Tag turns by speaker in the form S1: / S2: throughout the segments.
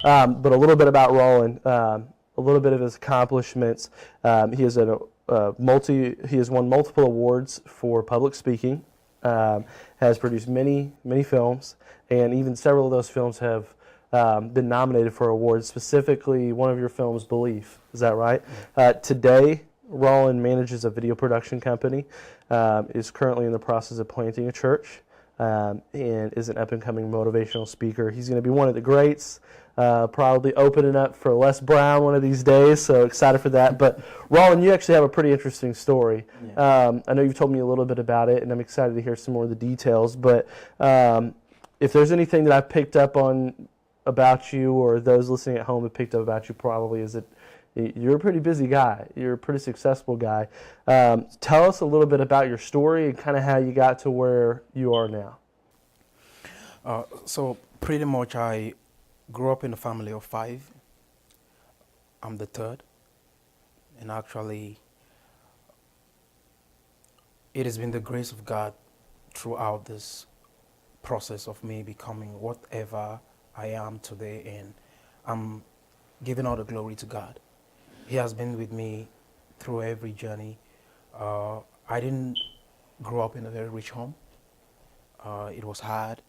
S1: But a little bit about Roland, a little bit of his accomplishments. He is he has won multiple awards for public speaking. Has produced many films, and even several of those films have been nominated for awards. Specifically, one of your films, Belief. Is that right? Today, Roland manages a video production company. Is currently in the process of planting a church. And is an up-and-coming motivational speaker. He's going to be one of the greats, probably opening up for Les Brown one of these days, so excited for that. But Roland, you actually have a pretty interesting story. Yeah. I know you've told me a little bit about it, and I'm excited to hear some more of the details. But if there's anything that I picked up on about you, or those listening at home have picked up about you, probably is that you're a pretty busy guy. You're a pretty successful guy. Tell us a little bit about your story and kind of how you got to where you are now.
S2: So pretty much I grew up in a family of 5. I'm the third. And actually, it has been the grace of God throughout this process of me becoming whatever I am today. And I'm giving all the glory to God. He has been with me through every journey. I didn't grow up in a very rich home. It was hard.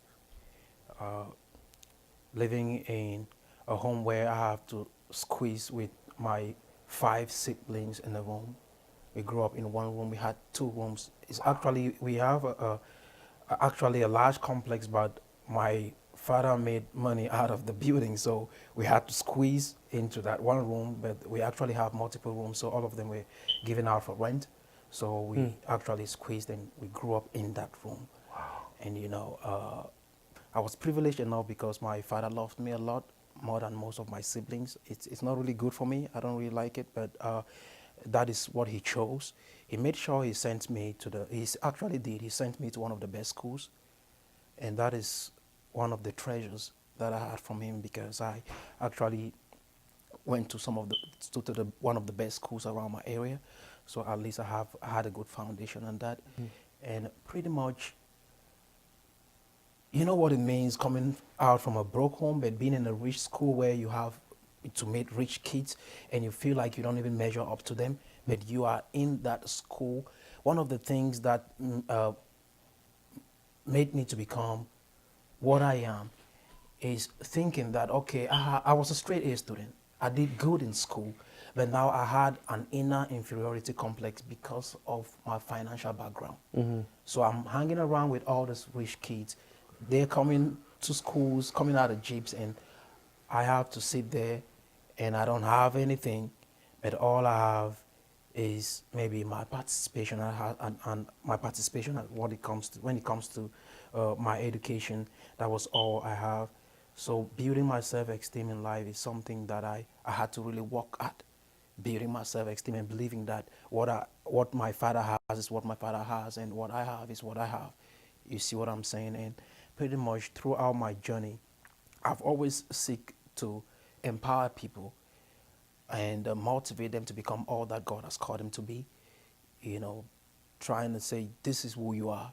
S2: Living in a home where I have to squeeze with my 5 siblings in a room. We grew up in one room. We had 2 rooms. It's actually, we have actually a large complex, but my father made money out of the building, so we had to squeeze into that one room, but we actually have multiple rooms, so all of them were given out for rent. So we actually squeezed and we grew up in that room. Wow. And you know, I was privileged enough because my father loved me a lot, more than most of my siblings. It's not really good for me. I don't really like it, but that is what he chose. He made sure he sent me to he actually did. He sent me to one of the best schools, and that is one of the treasures that I had from him, because I actually went to one of the best schools around my area. So at least I had a good foundation on that. And pretty much, you know what it means coming out from a broke home, but being in a rich school where you have to meet rich kids and you feel like you don't even measure up to them, but you are in that school. One of the things that made me to become what I am is thinking that, okay, I was a straight A student. I did good in school, but now I had an inner inferiority complex because of my financial background. So I'm hanging around with all these rich kids. They're coming to schools, coming out of jeeps, and I have to sit there and I don't have anything, but all I have is maybe my participation and my participation when it comes to my education. That was all I have. So building my self-esteem in life is something that I had to really work at. Building my self-esteem and believing that what my father has is what my father has, and what I have is what I have. You see what I'm saying? And pretty much throughout my journey, I've always seek to empower people and motivate them to become all that God has called them to be. You know, trying to say, this is who you are.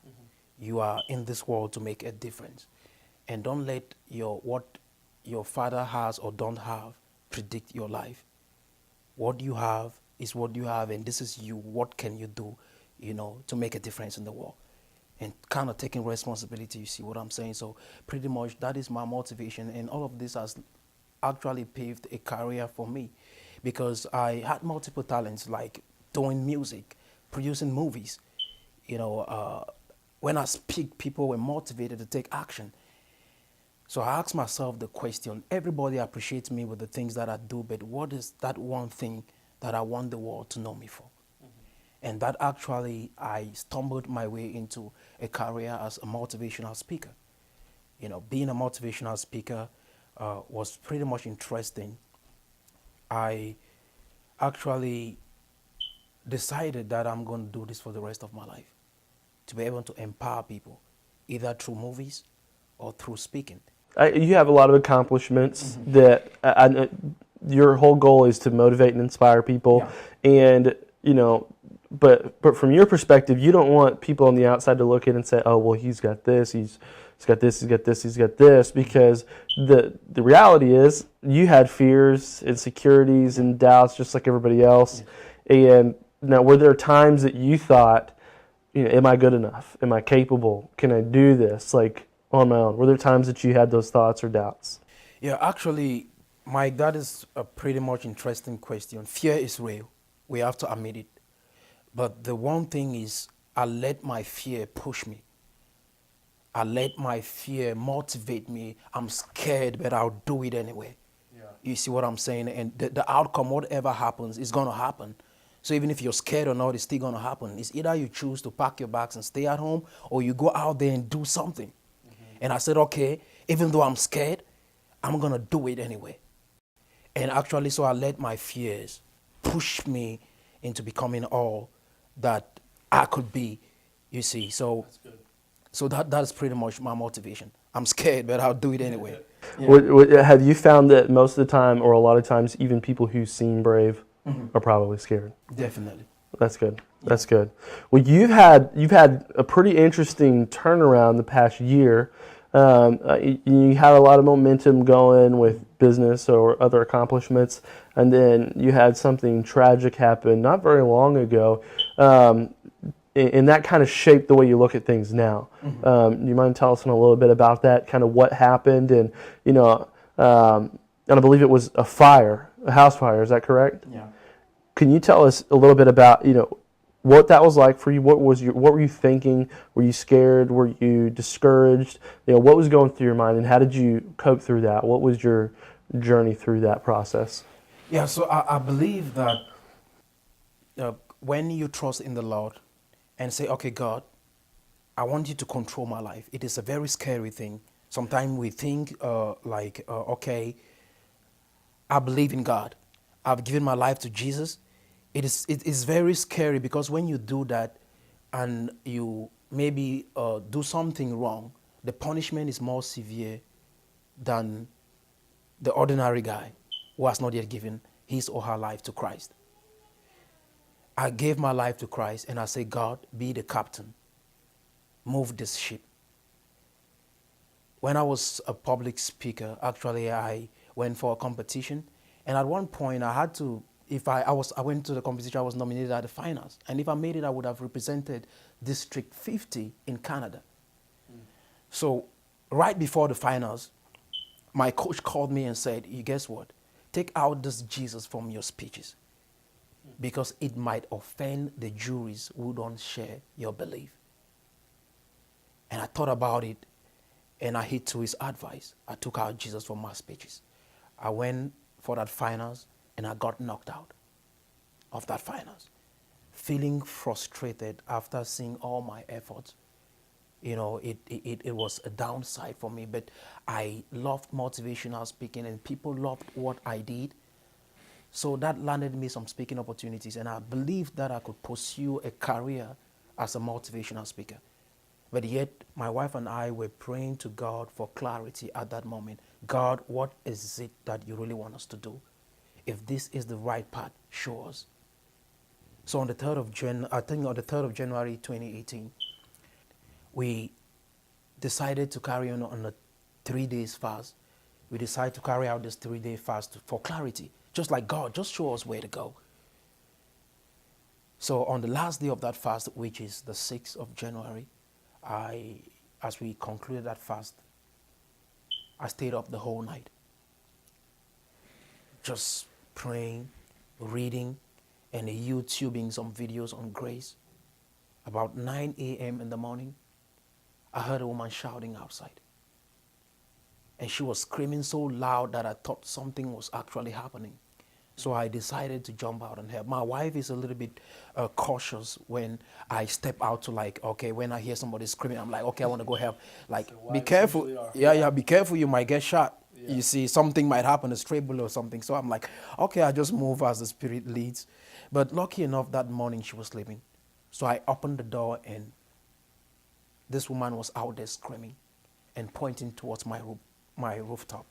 S2: You are in this world to make a difference. And don't let what your father has or don't have predict your life. What you have is what you have, and this is you. What can you do, to make a difference in the world? And kind of taking responsibility, you see what I'm saying? So pretty much that is my motivation, and all of this has actually paved a career for me, because I had multiple talents, like doing music, producing movies. When I speak, people were motivated to take action. So I asked myself the question, everybody appreciates me with the things that I do, but what is that one thing that I want the world to know me for? And that actually, I stumbled my way into a career as a motivational speaker. Being a motivational speaker was pretty much interesting. I actually decided that I'm going to do this for the rest of my life, to be able to empower people, either through movies or through speaking.
S1: You have a lot of accomplishments that your whole goal is to motivate and inspire people. Yeah. And, but from your perspective, you don't want people on the outside to look in and say, oh, well, he's got this, he's he's got this, he's got this, he's got this, because the reality is you had fears, insecurities, and doubts just like everybody else. And now, were there times that you thought, am I good enough? Am I capable? Can I do this like on my own? Were there times that you had those thoughts or doubts?
S2: Yeah, actually, Mike, that is a pretty much interesting question. Fear is real. We have to admit it. But the one thing is, I let my fear push me. I let my fear motivate me. I'm scared, but I'll do it anyway. Yeah. You see what I'm saying? And the outcome, whatever happens, is going to happen. So even if you're scared or not, it's still going to happen. It's either you choose to pack your bags and stay at home, or you go out there and do something. Mm-hmm. And I said, okay, even though I'm scared, I'm going to do it anyway. And actually, so I let my fears push me into becoming all that I could be, you see. So that's good. So that's pretty much my motivation. I'm scared, but I'll do it anyway.
S1: Yeah. Have you found that most of the time, or a lot of times, even people who seem brave are probably scared?
S2: Definitely.
S1: That's good. That's good. Well, you've had a pretty interesting turnaround the past year. You had a lot of momentum going with business or other accomplishments, and then you had something tragic happen not very long ago, and that kind of shaped the way you look at things now. You mind telling us a little bit about that, kind of what happened, and and I believe it was a house fire. Is that correct?
S2: Yeah.
S1: Can you tell us a little bit about what that was like for you? What were you thinking? Were you scared? Were you discouraged? What was going through your mind, and how did you cope through that? What was your journey through that process?
S2: Yeah, so I believe that when you trust in the Lord and say, okay, God, I want you to control my life. It is a very scary thing. Sometimes we think okay, I believe in God. I've given my life to Jesus. It is very scary, because when you do that and you maybe do something wrong, the punishment is more severe than the ordinary guy who has not yet given his or her life to Christ. I gave my life to Christ, and I say, God, be the captain. Move this ship. When I was a public speaker, actually I went for a competition, and at one point I had to, I went to the competition, I was nominated at the finals, and if I made it, I would have represented District 50 in Canada. So right before the finals, my coach called me and said, you guess what? Take out this Jesus from your speeches, because it might offend the juries who don't share your belief. And I thought about it, and I heed to his advice. I took out Jesus from my speeches. I went for that finals, and I got knocked out of that finals, feeling frustrated after seeing all my efforts. It was a downside for me, but I loved motivational speaking, and people loved what I did. So that landed me some speaking opportunities, and I believed that I could pursue a career as a motivational speaker. But yet, my wife and I were praying to God for clarity at that moment. God, what is it that you really want us to do? If this is the right path, show us. So on the 3rd of January 2018, we decided to carry on a 3 days fast. We decided to carry out this 3-day fast for clarity. Just like God, just show us where to go. So on the last day of that fast, which is the 6th of January, as we concluded that fast, I stayed up the whole night, just praying, reading, and YouTubing some videos on grace. About 9 a.m. in the morning, I heard a woman shouting outside. And she was screaming so loud that I thought something was actually happening. So I decided to jump out and help. My wife is a little bit cautious when I step out to when I hear somebody screaming, I'm like, okay, I want to go help. Like, so be careful. Yeah, be careful. You might get shot. Yeah. You see, something might happen, a stray bullet or something. So I'm like, okay, I just move as the Spirit leads. But lucky enough, that morning she was sleeping. So I opened the door, and this woman was out there screaming and pointing towards my rooftop.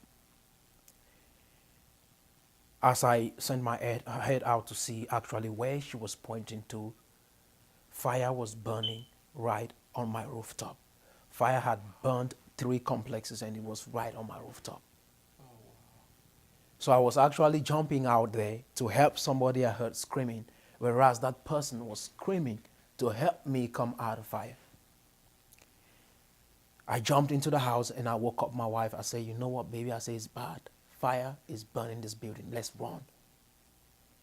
S2: As I sent my head out to see actually where she was pointing to, fire was burning right on my rooftop. Fire had burned 3 complexes, and it was right on my rooftop. So I was actually jumping out there to help somebody I heard screaming, whereas that person was screaming to help me come out of fire. I jumped into the house and I woke up my wife. I said, you know what, baby? I said, it's bad. Fire is burning this building. Let's run.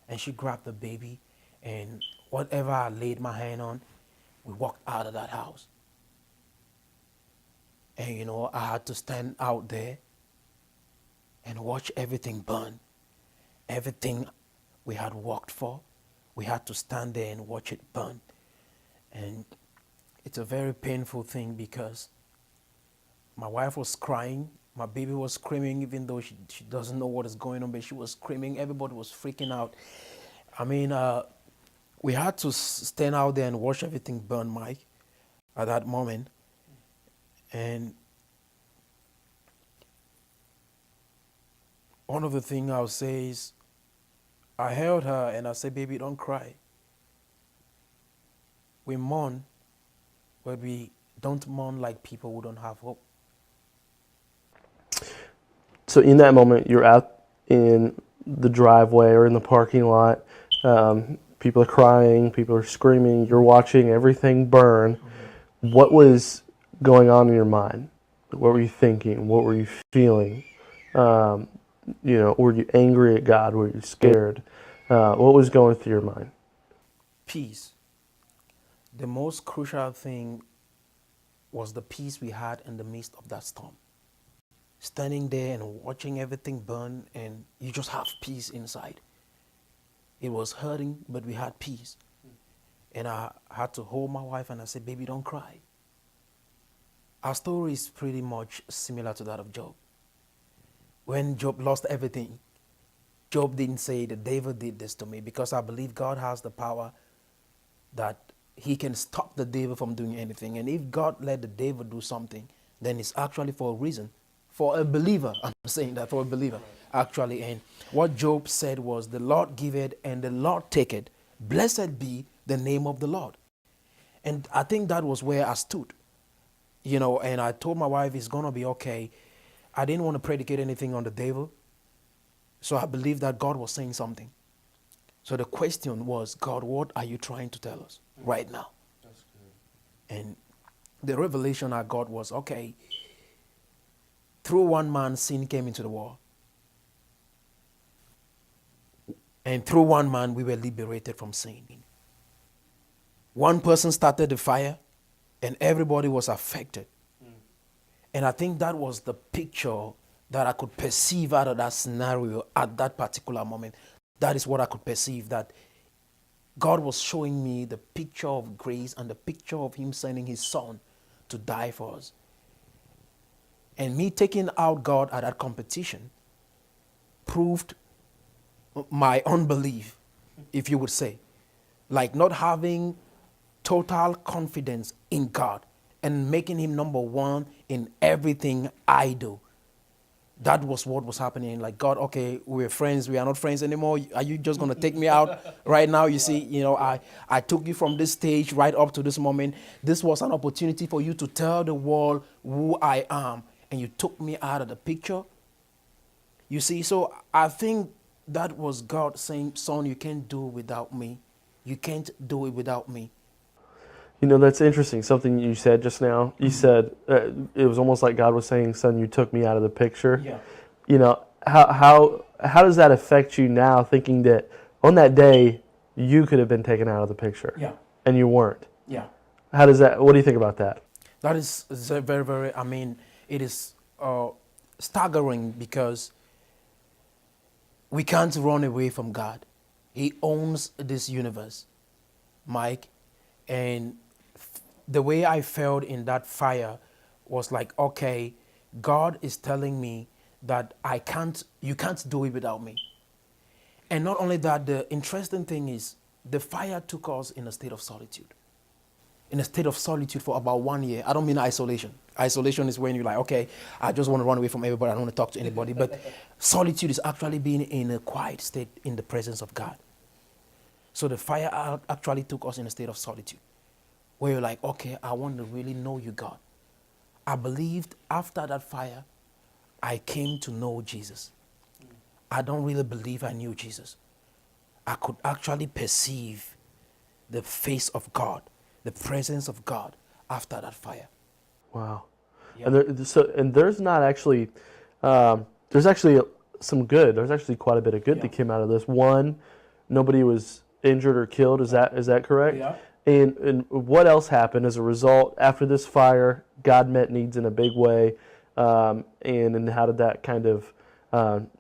S2: And she grabbed the baby, and whatever I laid my hand on, we walked out of that house. And, you know, I had to stand out there and watch everything burn. Everything we had worked for, we had to stand there and watch it burn. And it's a very painful thing because my wife was crying. My baby was screaming, even though she doesn't know what is going on, but she was screaming. Everybody was freaking out. I mean, we had to stand out there and watch everything burn, Mike, at that moment. And one of the things I'll say is, I held her and I said, baby, don't cry. We mourn, but we don't mourn like people who don't have hope.
S1: So in that moment, you're out in the driveway or in the parking lot. People are crying, people are screaming. You're watching everything burn. Mm-hmm. What was going on in your mind? What were you thinking? What were you feeling? You know, were you angry at God? Were you scared? What was going through your mind?
S2: Peace. The most crucial thing was the peace we had in the midst of that storm. Standing there and watching everything burn, and you just have peace inside. It was hurting, but we had peace. And I had to hold my wife and I said, baby, don't cry. Our story is pretty much similar to that of Job. When Job lost everything, Job didn't say the devil did this to me, because I believe God has the power that he can stop the devil from doing anything. And if God let the devil do something, then it's actually for a reason. For a believer, I'm saying that for a believer, actually. And what Job said was, the Lord giveth and the Lord taketh. Blessed be the name of the Lord. And I think that was where I stood. You know, and I told my wife it's going to be okay. I didn't want to predicate anything on the devil. So I believed that God was saying something. So the question was, God, what are you trying to tell us right now? That's good. And the revelation I got was, okay, through one man, sin came into the world. And through one man, we were liberated from sin. One person started the fire, and everybody was affected. And I think that was the picture that I could perceive out of that scenario at that particular moment. That is what I could perceive, that God was showing me the picture of grace and the picture of him sending his son to die for us. And me taking out God at that competition proved my unbelief, if you would say. Like not having total confidence in God and making him number one in everything I do. That was what was happening. Like, God, okay, we're friends. We are not friends anymore. Are you just going to take me out right now? You see, you know, I took you from this stage right up to this moment. This was an opportunity for you to tell the world who I am. And you took me out of the picture. You see, so I think that was God saying, son, you can't do it without me. You can't do it without me.
S1: You know, that's interesting. Something you said just now. You said it was almost like God was saying, son, you took me out of the picture.
S2: Yeah.
S1: You know, how does that affect you now, thinking that on that day you could have been taken out of the picture?
S2: Yeah.
S1: And you weren't.
S2: Yeah.
S1: How does that, what do you think about that?
S2: That is very, very, I mean, it is staggering, because we can't run away from God. He owns this universe, Mike. And the way I felt in that fire was like, okay, God is telling me that you can't do it without me. And not only that, the interesting thing is the fire took us in a state of solitude. In a state of solitude for about 1 year. I don't mean isolation. Isolation is when you're like, okay, I just want to run away from everybody. I don't want to talk to anybody. But solitude is actually being in a quiet state in the presence of God. So the fire actually took us in a state of solitude, where you're like, okay, I want to really know you, God. I believed after that fire, I came to know Jesus. I don't really believe I knew Jesus. I could actually perceive the face of God, the presence of God after that fire.
S1: Wow.
S2: Yeah.
S1: And there's not actually, there's actually some good. There's actually quite a bit of good
S2: Yeah.
S1: that came out of this. One, nobody was injured or killed. Is that correct?
S2: Yeah.
S1: And what else happened as a result after this fire? God met needs in a big way, and how did that kind of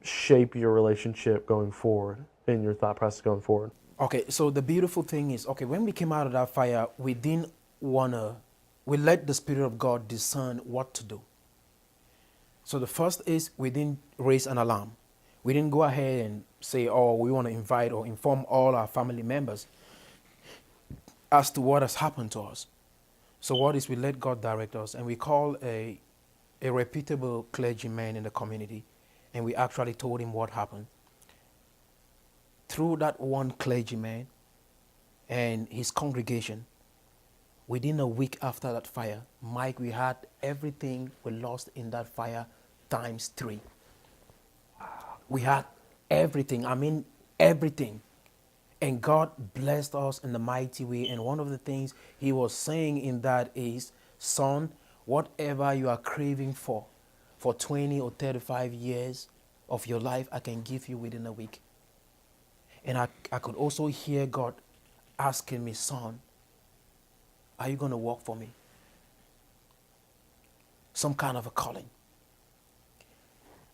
S1: shape your relationship going forward and your thought process going forward?
S2: Okay, so the beautiful thing is, okay, when we came out of that fire, we didn't wanna, we let the Spirit of God discern what to do. So the first is we didn't raise an alarm. We didn't go ahead and say, oh, we want to invite or inform all our family members as to what has happened to us. So what is, we let God direct us, and we call a reputable clergyman in the community, and we actually told him what happened. Through that one clergyman and his congregation, within a week after that fire, Mike, we had everything we lost in that fire times 3. We had everything. I mean, everything. And God blessed us in a mighty way. And one of the things he was saying in that is, son, whatever you are craving for 20 or 35 years of your life, I can give you within a week. And I could also hear God asking me, son, are you going to work for me? Some kind of a calling.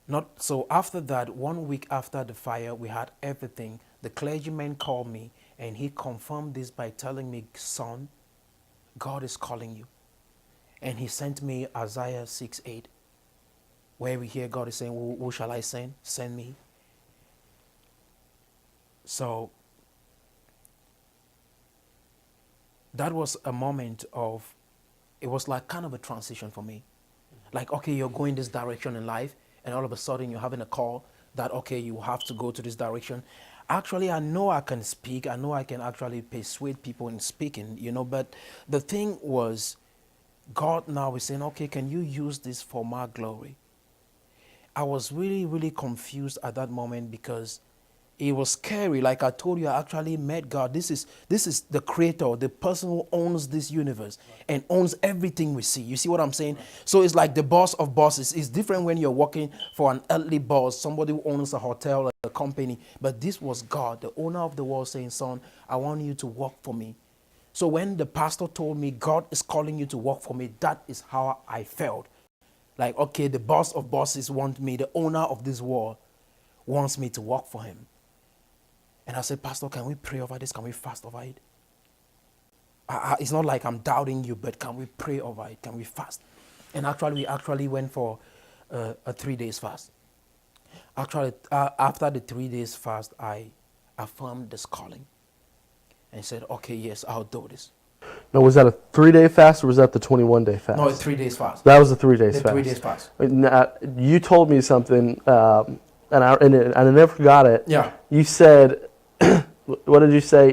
S2: Not so after that, 1 week after the fire, we had everything. The clergyman called me and he confirmed this by telling me, son, God is calling you. And he sent me Isaiah 6:8, where we hear God is saying, who shall I send? Send me. So that was a moment of, it was like kind of a transition for me. Like, okay, you're going this direction in life, and all of a sudden you're having a call that, okay, you have to go to this direction. Actually, I know I can speak. I know I can actually persuade people in speaking, but the thing was, God now is saying, okay, can you use this for my glory? I was really, really confused at that moment because it was scary. Like I told you, I actually met God. This is the creator, the person who owns this universe and owns everything we see. You see what I'm saying? So it's like the boss of bosses. It's different when you're working for an earthly boss, somebody who owns a hotel or a company. But this was God, the owner of the world, saying, son, I want you to work for me. So when the pastor told me, God is calling you to work for me, that is how I felt. Like, okay, the boss of bosses wants me, the owner of this world wants me to work for him. And I said, Pastor, can we pray over this? Can we fast over it? It's not like I'm doubting you, but can we pray over it? Can we fast? And we actually went for a 3 days fast. Actually, after the 3 days fast, I affirmed this calling and said, okay, yes, I'll do this.
S1: Now, was that a 3-day fast or was that the 21-day fast?
S2: No, a 3 days fast.
S1: That was the 3 days fast.
S2: 3 days fast.
S1: Now, you told me something, and I never forgot it.
S2: Yeah.
S1: You said, what did you say?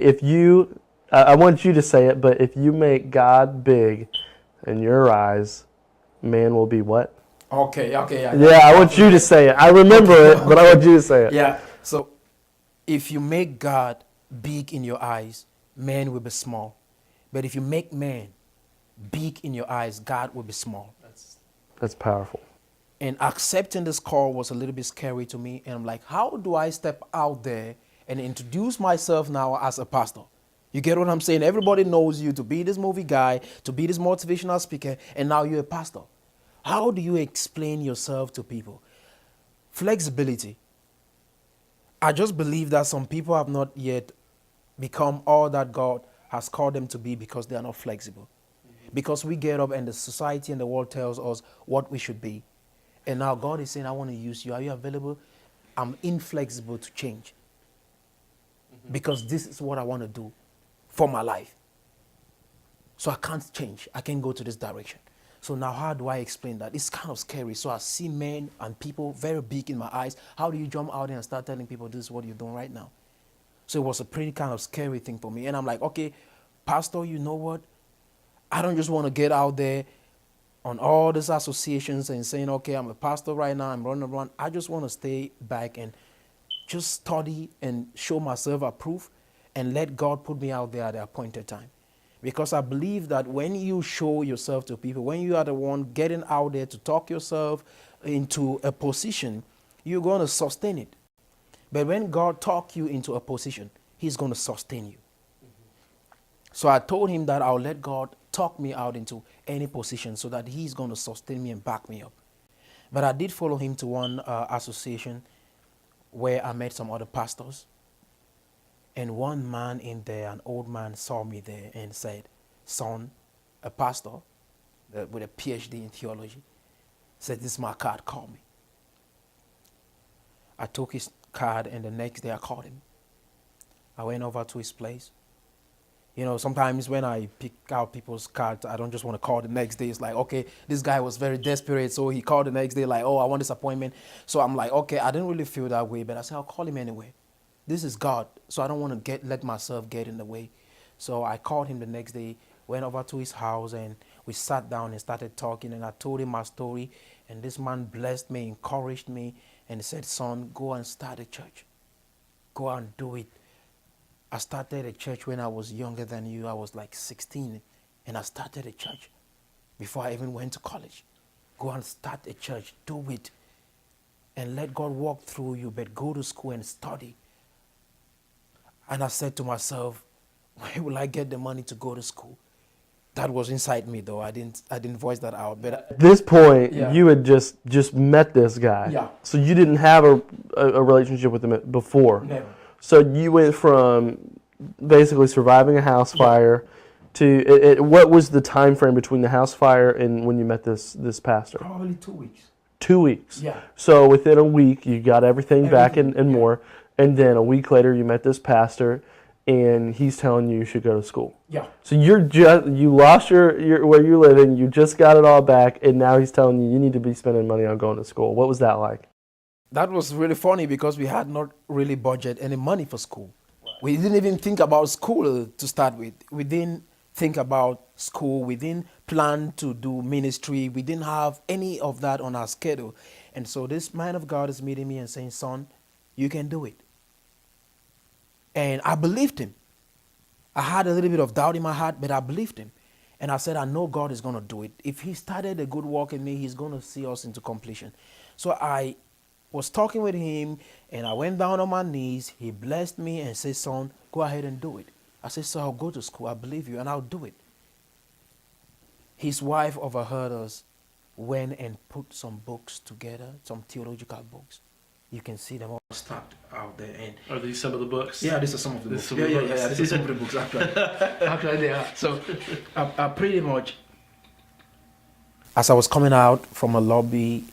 S1: I want you to say it, but if you make God big in your eyes, man will be what?
S2: Okay, yeah.
S1: Yeah, I want you to say it. I remember it, but I want you to say it.
S2: Yeah, so if you make God big in your eyes, man will be small. But if you make man big in your eyes, God will be small.
S1: That's powerful.
S2: And accepting this call was a little bit scary to me. And I'm like, how do I step out there and introduce myself now as a pastor? You get what I'm saying? Everybody knows you to be this movie guy, to be this motivational speaker, and now you're a pastor. How do you explain yourself to people? Flexibility. I just believe that some people have not yet become all that God has called them to be because they are not flexible. Because we get up and the society and the world tells us what we should be. And now God is saying, I want to use you. Are you available? I'm inflexible to change. Because this is what I want to do for my life. So I can't change. I can't go to this direction. So now how do I explain that? It's kind of scary. So I see men and people very big in my eyes. How do you jump out there and start telling people this is what you're doing right now? So it was a pretty kind of scary thing for me. And I'm like, okay, Pastor, you know what? I don't just want to get out there on all these associations and saying, okay, I'm a pastor right now, I'm running around. I just want to stay back and just study and show myself approved and let God put me out there at the appointed time. Because I believe that when you show yourself to people, when you are the one getting out there to talk yourself into a position, you're going to sustain it. But when God talk you into a position, he's going to sustain you. So I told him that I'll let God talk me out into any position so that he's going to sustain me and back me up. But I did follow him to one association where I met some other pastors. And one man in there, an old man, saw me there and said, son, a pastor with a PhD in theology, said, this is my card, call me. I took his card and the next day I called him. I went over to his place. You know, sometimes when I pick out people's cards, I don't just want to call the next day. It's like, okay, this guy was very desperate, so he called the next day like, oh, I want this appointment. So I'm like, okay, I didn't really feel that way, but I said, I'll call him anyway. This is God, so I don't want to let myself get in the way. So I called him the next day, went over to his house, and we sat down and started talking, and I told him my story, and this man blessed me, encouraged me, and said, son, go and start a church. Go and do it. I started a church when I was younger than you. I was like 16, and I started a church before I even went to college. Go and start a church. Do it. And let God walk through you, but go to school and study. And I said to myself, where will I get the money to go to school? That was inside me, though. I didn't voice that out. But
S1: At this point,
S2: Yeah.
S1: you had just met this guy.
S2: Yeah.
S1: So you didn't have a relationship with him before.
S2: Never.
S1: So you went from basically surviving a house fire to what was the time frame between the house fire and when you met this pastor?
S2: Probably 2 weeks.
S1: 2 weeks.
S2: Yeah.
S1: So within a week, you got everything back and
S2: yeah.
S1: more. And then a week later, you met this pastor, and he's telling you should go to school.
S2: Yeah.
S1: So you lost your where you're living, you just got it all back, and now he's telling you need to be spending money on going to school. What was that like?
S2: That was really funny because we had not really budgeted any money for school. We didn't even think about school to start with. We didn't think about school. We didn't plan to do ministry. We didn't have any of that on our schedule. And so this man of God is meeting me and saying, son, you can do it. And I believed him. I had a little bit of doubt in my heart, but I believed him. And I said, I know God is going to do it. If he started a good work in me, he's going to see us into completion. So I was talking with him, and I went down on my knees. He blessed me and said, son, go ahead and do it. I said, so I'll go to school. I believe you, and I'll do it. His wife overheard us, went and put some books together, some theological books. You can see them all stacked out there. And
S3: Are these some of the books?
S2: yeah, these are some of the
S3: These
S2: books.
S3: some of the books.
S2: This is some of the books, actually. Actually, they are. So, I pretty much, as I was coming out from a lobby,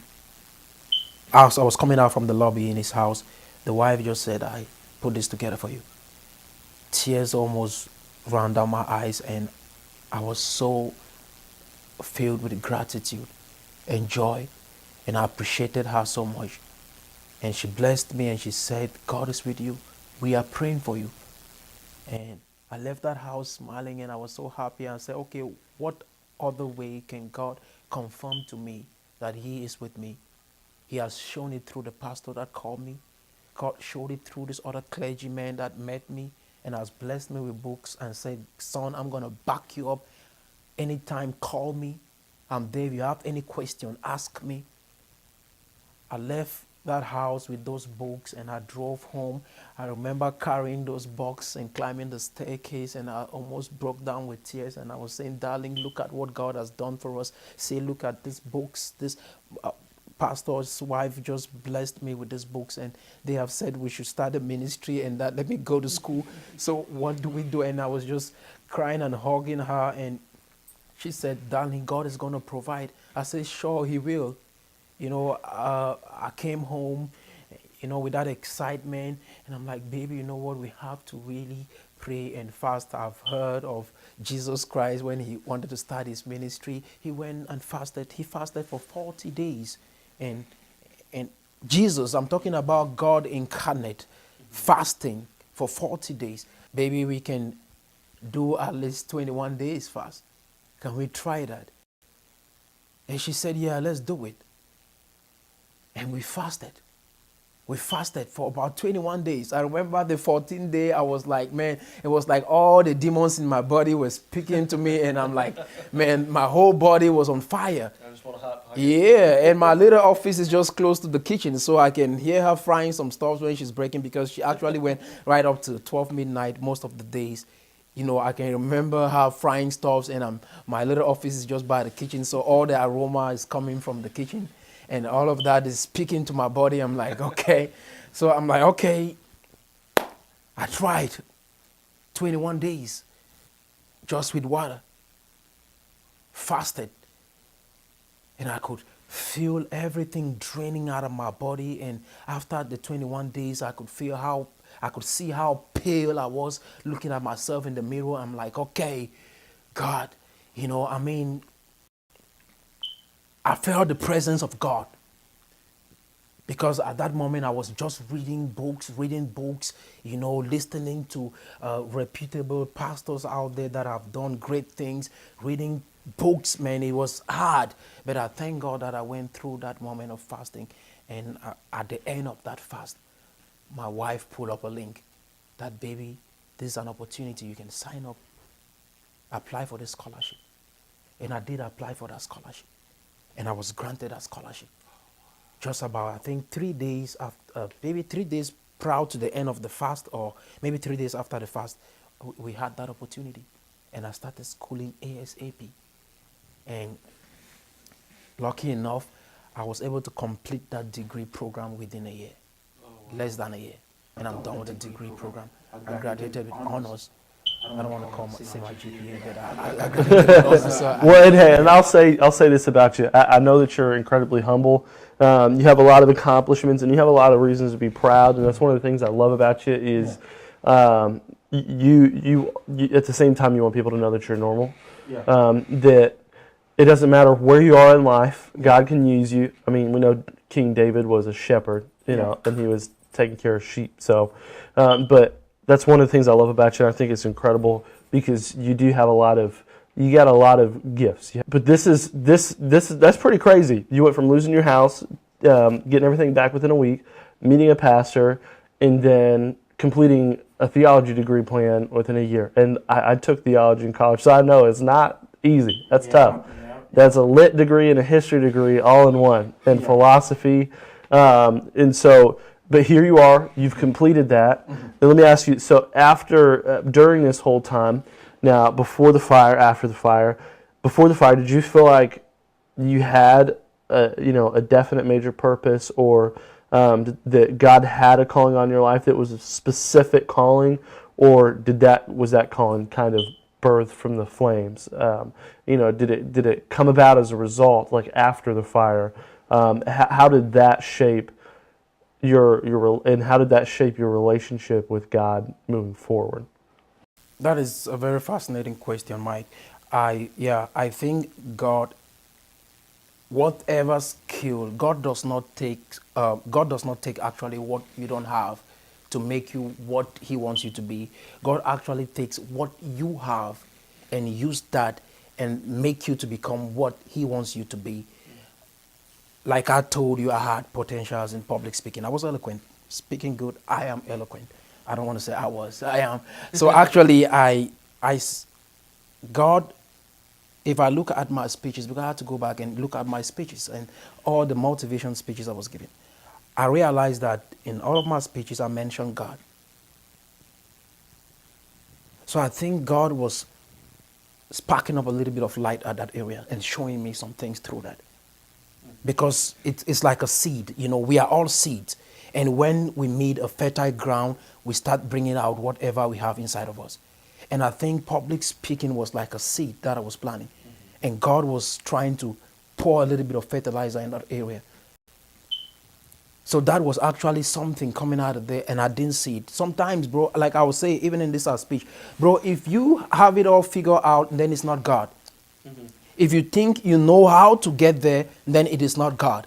S2: as I was coming out from the lobby in his house, the wife just said, I put this together for you. Tears almost ran down my eyes, and I was so filled with gratitude and joy, and I appreciated her so much. And she blessed me and she said, God is with you. We are praying for you. And I left that house smiling, and I was so happy. I said, okay, what other way can God confirm to me that he is with me? He has shown it through the pastor that called me. God showed it through this other clergyman that met me and has blessed me with books and said, son, I'm going to back you up. Anytime, call me. I'm there. If you have any question, ask me. I left that house with those books and I drove home. I remember carrying those books and climbing the staircase, and I almost broke down with tears, and I was saying, darling, look at what God has done for us. Say, look at these books. This pastor's wife just blessed me with these books, and they have said we should start a ministry and that let me go to school. So what do we do? And I was just crying and hugging her, and she said, darling, God is going to provide. I said, sure, he will. You know, I came home, you know, with that excitement, and I'm like, baby, you know what? We have to really pray and fast. I've heard of Jesus Christ when he wanted to start his ministry. He went and fasted. He fasted for 40 days. And Jesus, I'm talking about God incarnate, fasting for 40 days. Baby, we can do at least 21 days fast. Can we try that? And she said, yeah, let's do it. And we fasted. We fasted for about 21 days. I remember the 14th day, I was like, man, it was like all the demons in my body were speaking to me. And I'm like, man, my whole body was on fire.
S1: I just want to hug
S2: Yeah, and my little office is just close to the kitchen, so I can hear her frying some stuff when she's breaking, because she actually went right up to 12 midnight most of the days. You know, I can remember her frying stuffs, and my little office is just by the kitchen, so all the aroma is coming from the kitchen, and all of that is speaking to my body. I'm like, okay. So I'm like, okay, I tried 21 days just with water, fasted. And I could feel everything draining out of my body. And after the 21 days, I could see how pale I was looking at myself in the mirror. I'm like, okay, God, I felt the presence of God. Because at that moment, I was just reading books, listening to reputable pastors out there that have done great things, reading books, man. It was hard. But I thank God that I went through that moment of fasting. And at the end of that fast, my wife pulled up a link that, baby, this is an opportunity. You can sign up, apply for this scholarship. And I did apply for that scholarship. And I was granted that scholarship. Just about, I think, 3 days after, maybe 3 days prior to the end of the fast, or maybe 3 days after the fast, we had that opportunity. And I started schooling ASAP. And lucky enough, I was able to complete that degree program within a year, less than a year. And I'm done with the degree program. I graduated with honors. I don't want to say my GPA, but I graduated with honors.
S1: And I'll say this about you. I know that you're incredibly humble. You have a lot of accomplishments, and you have a lot of reasons to be proud. And that's one of the things I love about you is you at the same time you want people to know that you're normal. That it doesn't matter where you are in life, God can use you. I mean, we know King David was a shepherd, and he was taking care of sheep. So, but that's one of the things I love about you. And I think it's incredible because you do have you got a lot of gifts. But that's pretty crazy. You went from losing your house, getting everything back within a week, meeting a pastor, and then completing a theology degree plan within a year. And I took theology in college, so I know it's not easy. That's tough. That's a lit degree and a history degree all in one, and philosophy. And so, but here you are, you've completed that. And let me ask you, so during this whole time, now before the fire, after the fire, did you feel like you had a definite major purpose, or that God had a calling on your life that was a specific calling, or was that calling kind of birthed from the flames? Did it come about as a result, like after the fire? How did that shape your relationship with God moving forward?
S2: That is a very fascinating question, Mike. I think God, whatever skill, God does not take actually what you don't have to make you what He wants you to be. God actually takes what you have and use that and make you to become what He wants you to be. Like I told you, I had potentials in public speaking. I was eloquent, speaking good. I am eloquent. I don't want to say I was. I am. So actually, God, if I look at my speeches, because I had to go back and look at my speeches and all the motivation speeches I was giving, I realized that in all of my speeches, I mentioned God. So I think God was sparking up a little bit of light at that area and showing me some things through that. Because it's like a seed. We are all seeds. And when we meet a fertile ground, we start bringing out whatever we have inside of us. And I think public speaking was like a seed that I was planting. And God was trying to pour a little bit of fertilizer in that area. So that was actually something coming out of there, and I didn't see it. Sometimes, bro, like I would say, even in this speech, bro, if you have it all figured out, then it's not God. If you think you know how to get there, then it is not God.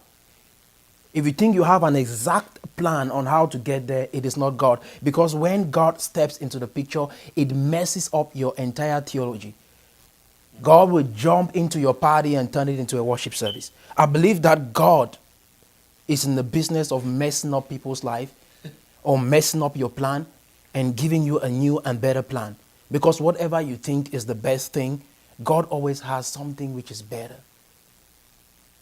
S2: If you think you have an exact plan on how to get there, it is not God. Because when God steps into the picture, it messes up your entire theology. God will jump into your party and turn it into a worship service. I believe that God is in the business of messing up people's life or messing up your plan and giving you a new and better plan. Because whatever you think is the best thing, God always has something which is better.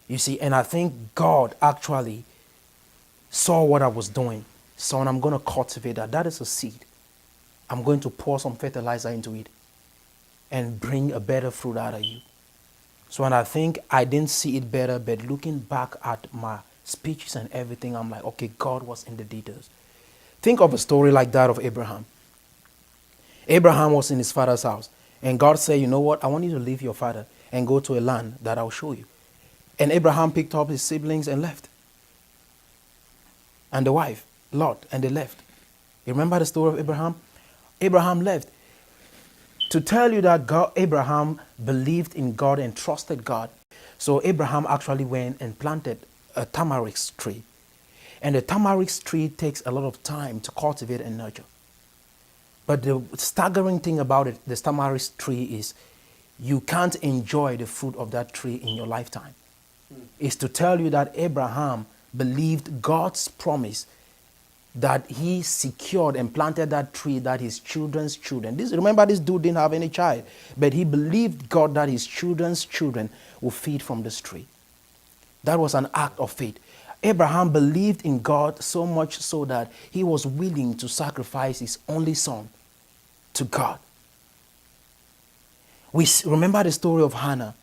S2: You see, and I think God actually saw what I was doing. Son, I'm going to cultivate that. That is a seed. I'm going to pour some fertilizer into it and bring a better fruit out of you. So when I think I didn't see it better, but looking back at my speeches and everything, I'm like, okay, God was in the details. Think of a story like that of Abraham. Abraham was in his father's house, and God said, you know what? I want you to leave your father and go to a land that I'll show you. And Abraham picked up his siblings and left. And the wife, Lot, and they left. You remember the story of Abraham? Abraham left. To tell you that Abraham believed in God and trusted God. So Abraham actually went and planted a tamarisk tree. And the tamarisk tree takes a lot of time to cultivate and nurture. But the staggering thing about it, the tamarisk tree, is you can't enjoy the fruit of that tree in your lifetime. It's to tell you that Abraham believed God's promise that he secured and planted that tree, that his children's children. Remember, this dude didn't have any child, but he believed God that his children's children will feed from this tree. That was an act of faith. Abraham believed in God so much so that he was willing to sacrifice his only son to God. We remember the story of Hannah.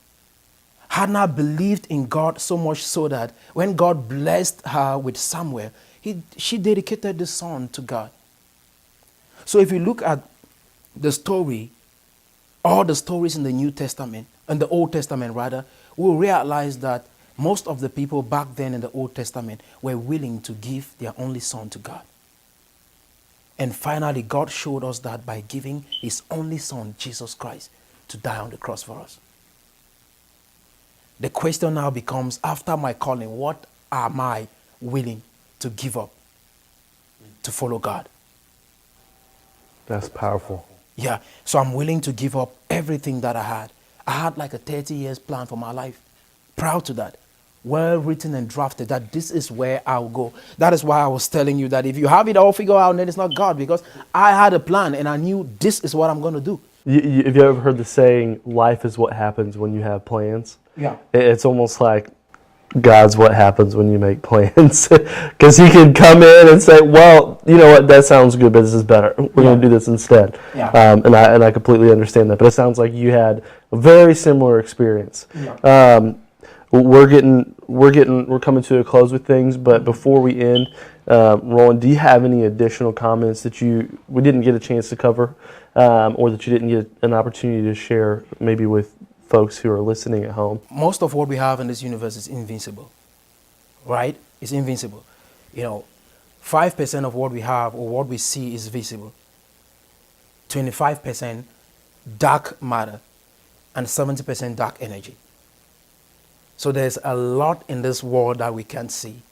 S2: Hannah believed in God so much so that when God blessed her with Samuel, she dedicated the son to God. So if you look at the story, all the stories in the New Testament, in the Old Testament rather, we'll realize that most of the people back then in the Old Testament were willing to give their only son to God. And finally, God showed us that by giving his only son, Jesus Christ, to die on the cross for us. The question now becomes, after my calling, what am I willing to give up to follow God?
S1: That's powerful.
S2: Yeah, so I'm willing to give up everything that I had. I had like a 30 years plan for my life. Proud to that. Well written and drafted that this is where I'll go. That is why I was telling you that if you have it all figured out, then it's not God, because I had a plan and I knew this is what I'm going to do.
S1: Have you ever heard the saying, life is what happens when you have plans?
S2: Yeah.
S1: It's almost like God's what happens when you make plans. Because he can come in and say, well, you know what, that sounds good, but this is better. We're going to do this instead.
S2: Yeah.
S1: And I completely understand that. But it sounds like you had a very similar experience.
S2: Yeah.
S1: We're coming to a close with things, but before we end, Roland, do you have any additional comments that we didn't get a chance to cover, or that you didn't get an opportunity to share maybe with folks who are listening at home?
S2: Most of what we have in this universe is invincible, right? It's invincible. 5% of what we have or what we see is visible. 25% dark matter and 70% dark energy. So there's a lot in this world that we can't see.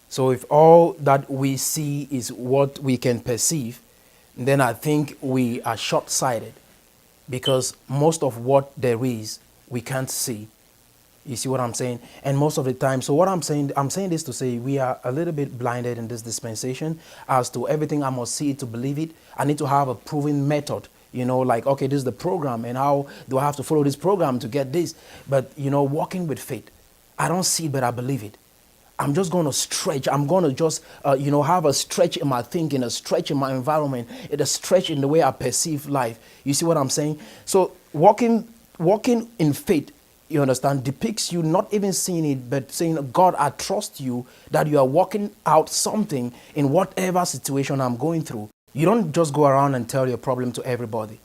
S2: So if all that we see is what we can perceive, then I think we are short-sighted, because most of what there is, we can't see. You see what I'm saying? And most of the time, so what I'm saying this to say we are a little bit blinded in this dispensation as to everything I must see it to believe it. I need to have a proven method. Like, okay, this is the program, and how do I have to follow this program to get this? But, walking with faith, I don't see it, but I believe it. I'm just going to stretch. I'm going to just, have a stretch in my thinking, a stretch in my environment, a stretch in the way I perceive life. You see what I'm saying? So walking in faith, you understand, depicts you not even seeing it, but saying, God, I trust you that you are working out something in whatever situation I'm going through. You don't just go around and tell your problem to everybody,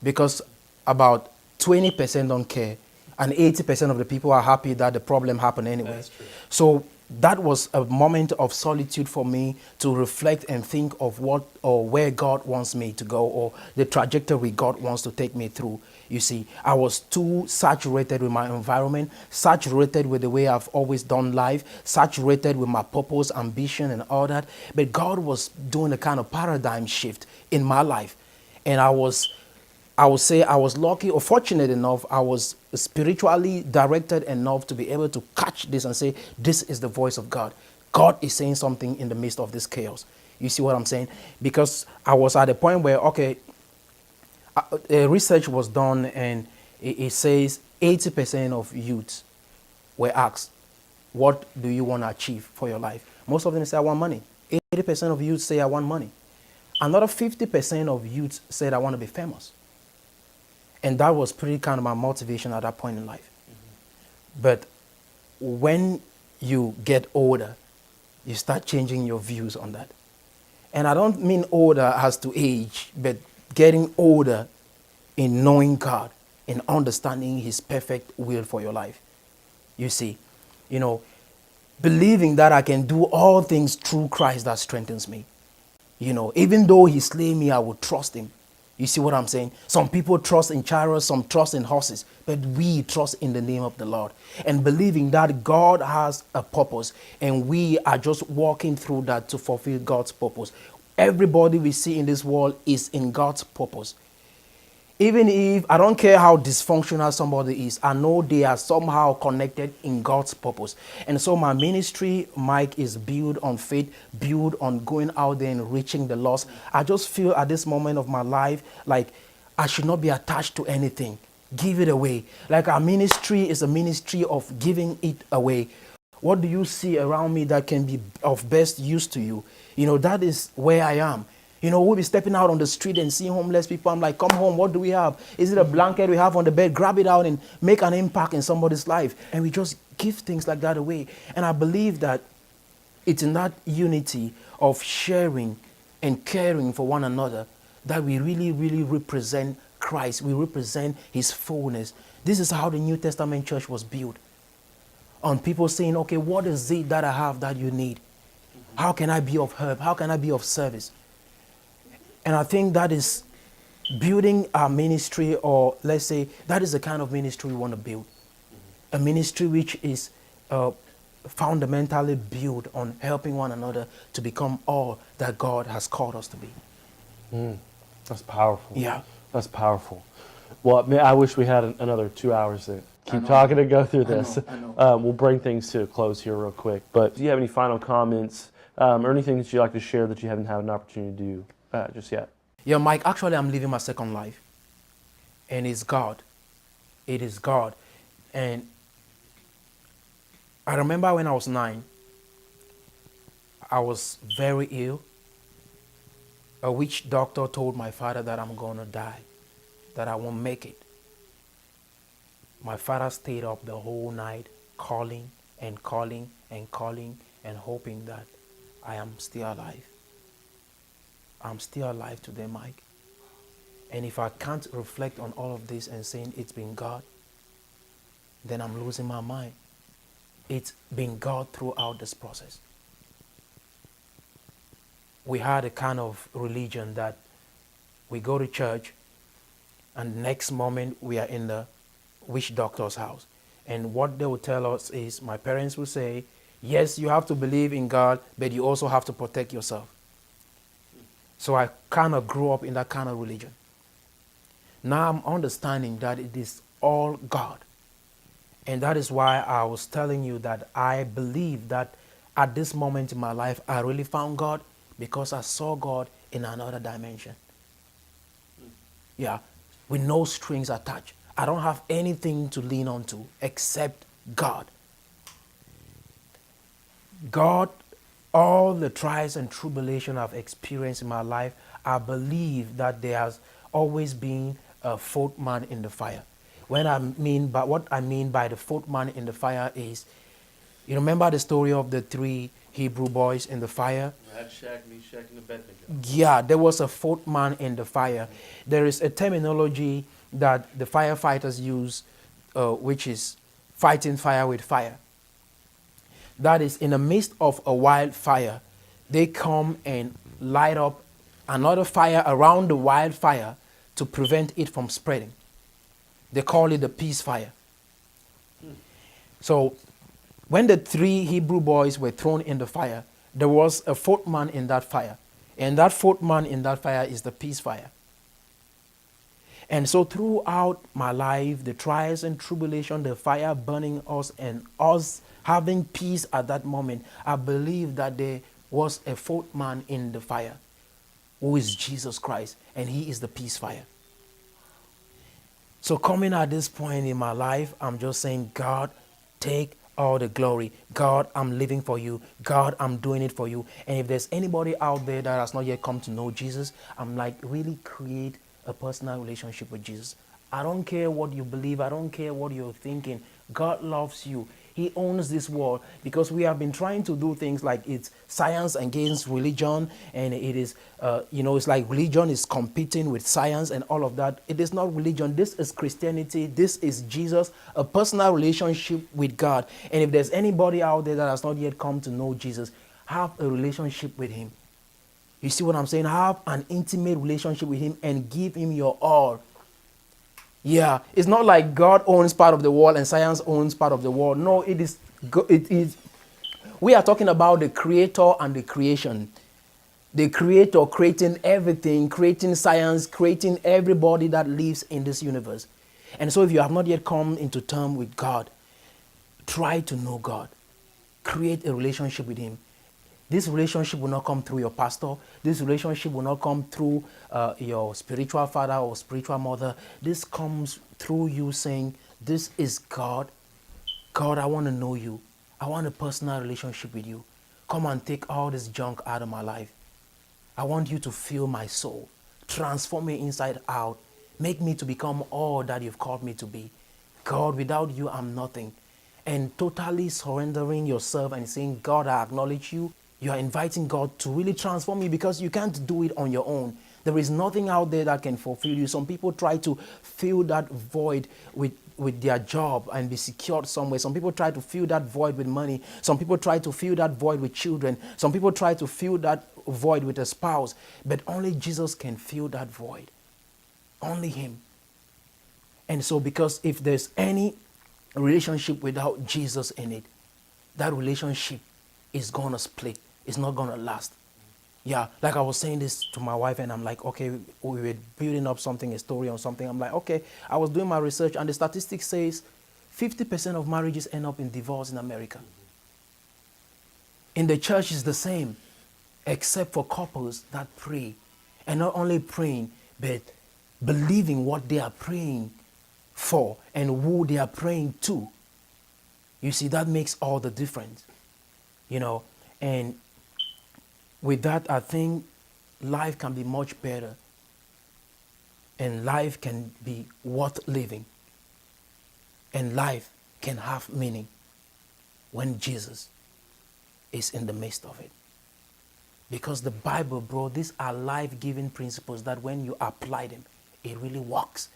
S2: because about 20% don't care and 80% of the people are happy that the problem happened anyway.
S1: That's true.
S2: So that was a moment of solitude for me to reflect and think of what or where God wants me to go, or the trajectory God wants to take me through. You see, I was too saturated with my environment, saturated with the way I've always done life, saturated with my purpose, ambition, and all that. But God was doing a kind of paradigm shift in my life. And I was I would say I was lucky or fortunate enough. I was spiritually directed enough to be able to catch this and say, this is the voice of God. God is saying something in the midst of this chaos. You see what I'm saying? Because I was at a point where, okay, research was done and it says 80% of youths were asked, what do you want to achieve for your life? Most of them say, I want money. 80% of youths say, I want money. Another 50% of youths said, I want to be famous. And that was pretty kind of my motivation at that point in life. Mm-hmm. But when you get older, you start changing your views on that. And I don't mean older as to age, but getting older in knowing God, in understanding His perfect will for your life. You see, believing that I can do all things through Christ that strengthens me. Even though He slay me, I will trust Him. You see what I'm saying? Some people trust in chariots, some trust in horses, but we trust in the name of the Lord. And believing that God has a purpose and we are just walking through that to fulfill God's purpose. Everybody we see in this world is in God's purpose. Even if, I don't care how dysfunctional somebody is, I know they are somehow connected in God's purpose. And so my ministry, Mike, is built on faith, built on going out there and reaching the lost. I just feel at this moment of my life, like I should not be attached to anything. Give it away. Like our ministry is a ministry of giving it away. What do you see around me that can be of best use to you? That is where I am. We'll be stepping out on the street and seeing homeless people. I'm like, come home, what do we have? Is it a blanket we have on the bed? Grab it out and make an impact in somebody's life. And we just give things like that away. And I believe that it's in that unity of sharing and caring for one another that we really, really represent Christ. We represent His fullness. This is how the New Testament church was built. On people saying, okay, what is it that I have that you need? How can I be of help? How can I be of service? And I think that is building our ministry, or let's say that is the kind of ministry we want to build. A ministry which is fundamentally built on helping one another to become all that God has called us to be.
S1: That's powerful.
S2: Yeah.
S1: That's powerful. Well, I wish we had another 2 hours to keep talking and go through this.
S2: I know.
S1: We'll bring things to a close here real quick. But do you have any final comments or anything that you'd like to share that you haven't had an opportunity to do just yet?
S2: Yeah, Mike, actually I'm living my second life. And it's God. It is God. And I remember when I was 9, I was very ill. A witch doctor told my father that I'm going to die, that I won't make it. My father stayed up the whole night calling and calling and calling and hoping that I am still alive. I'm still alive today, Mike. And if I can't reflect on all of this and saying it's been God, then I'm losing my mind. It's been God throughout this process. We had a kind of religion that we go to church and next moment we are in the witch doctor's house. And what they will tell us is, my parents will say, yes, you have to believe in God, but you also have to protect yourself. So I kind of grew up in that kind of religion. Now I'm understanding that it is all God. And that is why I was telling you that I believe that at this moment in my life, I really found God because I saw God in another dimension. Yeah, with no strings attached. I don't have anything to lean on to except God. God, all the trials and tribulation I've experienced in my life, I believe that there has always been a fourth man in the fire. What I mean by the fourth man in the fire is, you remember the story of the 3 Hebrew boys in the fire?
S1: Shadrach, Meshach, and Abednego.
S2: Yeah, there was a fourth man in the fire. There is a terminology that the firefighters use, which is fighting fire with fire. That is, in the midst of a wildfire, they come and light up another fire around the wildfire to prevent it from spreading. They call it the peace fire. So when the 3 Hebrew boys were thrown in the fire, there was a fourth man in that fire. And that fourth man in that fire is the peace fire. And so throughout my life, the trials and tribulation, the fire burning us and us having peace at that moment, I believe that there was a fourth man in the fire, who is Jesus Christ, and he is the peace fire. So coming at this point in my life, I'm just saying, God, take all the glory. God, I'm living for you. God, I'm doing it for you. And if there's anybody out there that has not yet come to know Jesus, I'm like, really create a personal relationship with Jesus. I don't care what you believe. I don't care what you're thinking. God loves you. He owns this world, because we have been trying to do things like it's science against religion, and it is, it's like religion is competing with science and all of that. It is not religion. This is Christianity. This is Jesus, a personal relationship with God. And if there's anybody out there that has not yet come to know Jesus, have a relationship with him. You see what I'm saying? Have an intimate relationship with him and give him your all. Yeah, it's not like God owns part of the world and science owns part of the world. No, it is. We are talking about the creator and the creation. The creator creating everything, creating science, creating everybody that lives in this universe. And so if you have not yet come into terms with God, try to know God. Create a relationship with him. This relationship will not come through your pastor. This relationship will not come through your spiritual father or spiritual mother. This comes through you saying, this is God. God, I want to know you. I want a personal relationship with you. Come and take all this junk out of my life. I want you to fill my soul. Transform me inside out. Make me to become all that you've called me to be. God, without you, I'm nothing. And totally surrendering yourself and saying, God, I acknowledge you. You are inviting God to really transform you, because you can't do it on your own. There is nothing out there that can fulfill you. Some people try to fill that void with their job and be secured somewhere. Some people try to fill that void with money. Some people try to fill that void with children. Some people try to fill that void with a spouse. But only Jesus can fill that void. Only him. And so, because if there's any relationship without Jesus in it, that relationship is going to split. It's not going to last. Yeah, like I was saying this to my wife, and I'm like, okay, we were building up something, a story on something. I'm like, okay, I was doing my research, and the statistics says 50% of marriages end up in divorce in America. In the church, it's the same, except for couples that pray. And not only praying, but believing what they are praying for and who they are praying to. You see, that makes all the difference. And with that, I think life can be much better, and life can be worth living, and life can have meaning when Jesus is in the midst of it. Because the Bible, bro, these are life-giving principles that when you apply them, it really works.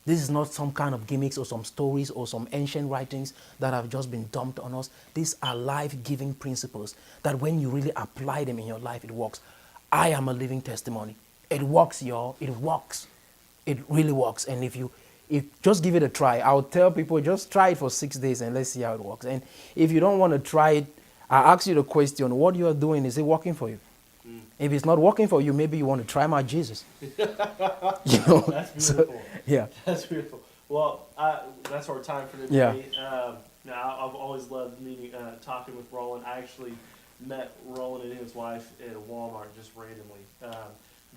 S2: This is not some kind of gimmicks or some stories or some ancient writings that have just been dumped on us. These are life-giving principles that when you really apply them in your life, it works. I am a living testimony. It works, y'all. It works. It really works. And if just give it a try. I'll tell people, just try it for 6 days and let's see how it works. And if you don't want to try it, I ask you the question, what you are doing, is it working for you? If it's not working for you, maybe you want to try my Jesus.
S3: That's beautiful.
S2: So, yeah.
S3: That's beautiful. Well, that's our time for today. Now, I've always loved talking with Roland. I actually met Roland and his wife at Walmart just randomly.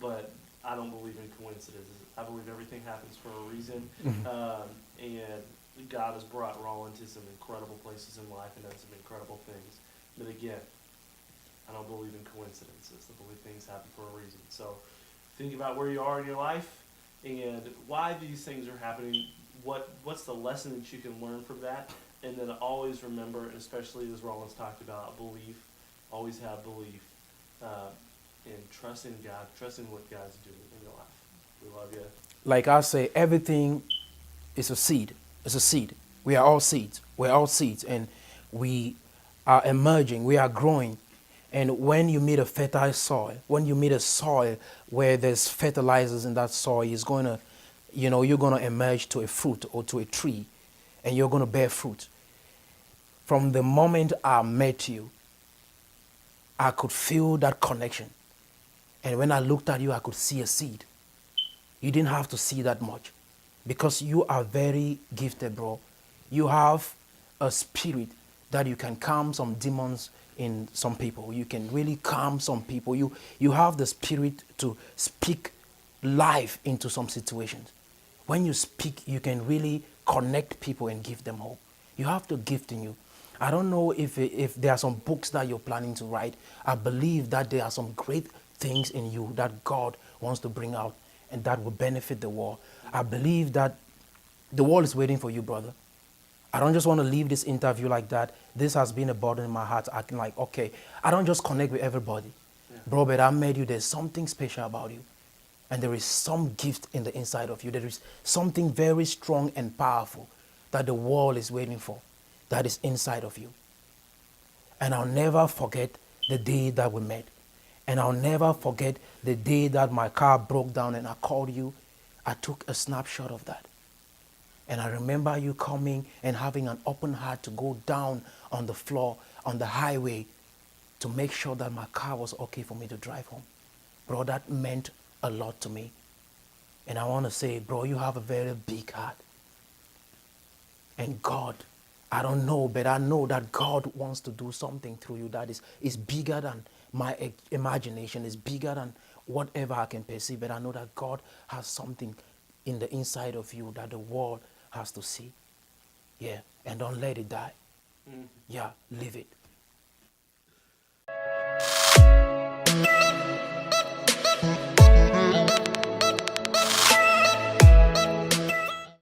S3: But I don't believe in coincidences. I believe everything happens for a reason. And God has brought Roland to some incredible places in life and done some incredible things. But again, I don't believe in coincidences. I believe things happen for a reason. So think about where you are in your life and why these things are happening. What's the lesson that you can learn from that? And then always remember, especially as Roland's talked about, belief. Always have belief. And trust in God. Trust in what God's doing in your life. We love you.
S2: Like I say, everything is a seed. It's a seed. We are all seeds. We're all seeds. And we are emerging. We are growing. And when you meet a fertile soil, when you meet a soil where there's fertilizers in that soil, it's going to, you're going to emerge to a fruit or to a tree, and you're going to bear fruit. From the moment I met you, I could feel that connection. And when I looked at you, I could see a seed. You didn't have to see that much because you are very gifted, bro. You have a spirit that you can calm some demons in some people. You can really calm some people. You have the spirit to speak life into some situations. When you speak, you can really connect people and give them hope. You have the gift in you. I don't know if there are some books that you're planning to write. I believe that there are some great things in you that God wants to bring out and that will benefit the world. I believe that the world is waiting for you, brother. I don't just want to leave this interview like that. This has been a burden in my heart. I can like, okay, I don't just connect with everybody. Yeah. Bro, but I met you. There's something special about you. And there is some gift in the inside of you. There is something very strong and powerful that the world is waiting for, that is inside of you. And I'll never forget the day that we met. And I'll never forget the day that my car broke down and I called you. I took a snapshot of that. And I remember you coming and having an open heart to go down on the floor, on the highway, to make sure that my car was okay for me to drive home. Bro, that meant a lot to me. And I want to say, bro, you have a very big heart. And God, I don't know, but I know that God wants to do something through you that is bigger than my imagination, is bigger than whatever I can perceive. But I know that God has something in the inside of you that the world has to see. Yeah, and don't let it die. Yeah, live it.